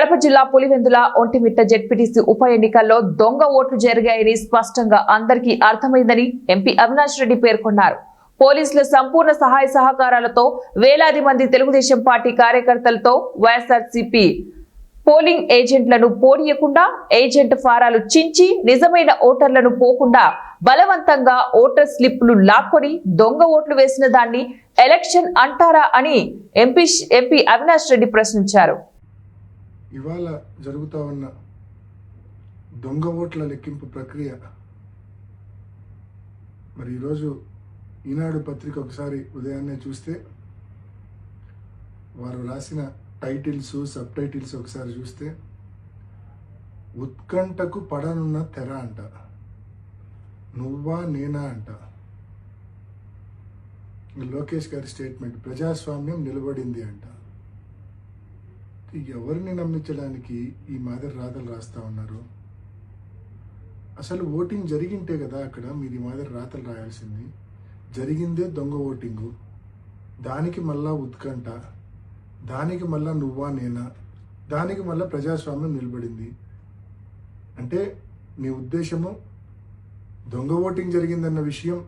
కడప జిల్లా పులివెందుల ఒంటిమిట్ట జెడ్పీటీసీ ఉప ఎన్నికల్లో దొంగ ఓట్లు జరిగాయని స్పష్టంగా అందరికీ అర్థమైందని ఎంపీ అవినాష్ రెడ్డి పేర్కొన్నారు. పోలీసుల సంపూర్ణ సహాయ సహకారాలతో వేలాది మంది తెలుగుదేశం పార్టీ కార్యకర్తలతో వైఎస్ఆర్సీపీ పోలింగ్ ఏజెంట్లను పోనీయకుండా ఏజెంట్ ఫారాలు చించి నిజమైన ఓటర్లను పోకుండా బలవంతంగా ఓటర్ స్లిప్లు లాక్కొని దొంగ ఓట్లు వేసిన దాన్ని ఎలక్షన్ అంటారా అని ఎంపీ అవినాష్ రెడ్డి ప్రశ్నించారు. ఇవాళ జరుగుతూ ఉన్న దొంగ ఓట్ల లెక్కింపు ప్రక్రియ మరి ఈరోజు ఈనాడు పత్రిక ఒకసారి ఉదయాన్నే చూస్తే వారు రాసిన టైటిల్స్ సబ్ టైటిల్స్ ఒకసారి చూస్తే ఉత్కంఠకు పడనున్న తెర అంట, నువ్వా నేనా అంట. లోకేష్ గారి స్టేట్మెంట్, ప్రజాస్వామ్యం నిలబడింది అంట. ఎవరిని నమ్మించడానికి ఈ మాదిరి రాతలు రాస్తా ఉన్నారు? అసలు ఓటింగ్ జరిగింటే కదా అక్కడ మీరు ఈ మాదిరి రాతలు రాయాల్సింది. జరిగిందే దొంగ ఓటింగు, దానికి మళ్ళా ఉత్కంఠ, దానికి మళ్ళా నువ్వా నేనా, దానికి మళ్ళా ప్రజాస్వామ్యం నిలబడింది అంటే మీ ఉద్దేశము దొంగ ఓటింగ్ జరిగిందన్న విషయం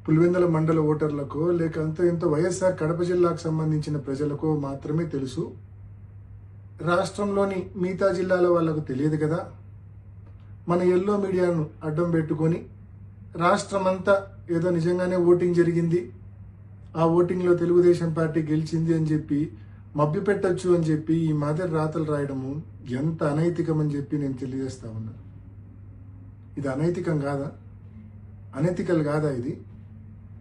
పులివెందుల మండల ఓటర్లకో లేక ఎంతో వైఎస్ఆర్ కడప జిల్లాకు సంబంధించిన ప్రజలకో మాత్రమే తెలుసు. రాష్ట్రంలోని మిగతా జిల్లాల వాళ్ళకు తెలియదు కదా. మన ఎల్లో మీడియాను అడ్డం పెట్టుకొని రాష్ట్రమంతా ఏదో నిజంగానే ఓటింగ్ జరిగింది, ఆ ఓటింగ్లో తెలుగుదేశం పార్టీ గెలిచింది అని చెప్పి మభ్యపెట్టచ్చు అని చెప్పి ఈ మాదిరి రాతలు రాయడము ఎంత అనైతికం అని చెప్పి నేను తెలియజేస్తా ఉన్నాను. ఇది అనైతికం కాదా? అనైతికల్ కాదా ఇది?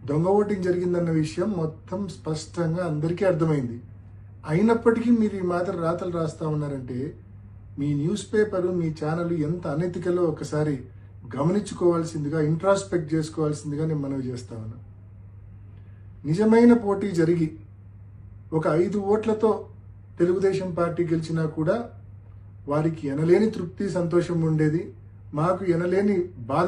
దొంగ ఓటింగ్ జరిగిందన్న విషయం మొత్తం స్పష్టంగా అందరికీ అర్థమైంది. అయినప్పటికీ మీరు ఈ మాత్రం రాతలు రాస్తా ఉన్నారంటే మీ న్యూస్ పేపరు మీ ఛానల్ ఎంత అనైతికలో ఒకసారి గమనించుకోవాల్సిందిగా, ఇంట్రాస్పెక్ట్ చేసుకోవాల్సిందిగా నేను మనవి చేస్తా ఉన్నా. నిజమైన పోటీ జరిగి ఒక 5 ఓట్లతో తెలుగుదేశం పార్టీ గెలిచినా కూడా వారికి ఎనలేని తృప్తి సంతోషం ఉండేది, మాకు ఎనలేని బాధ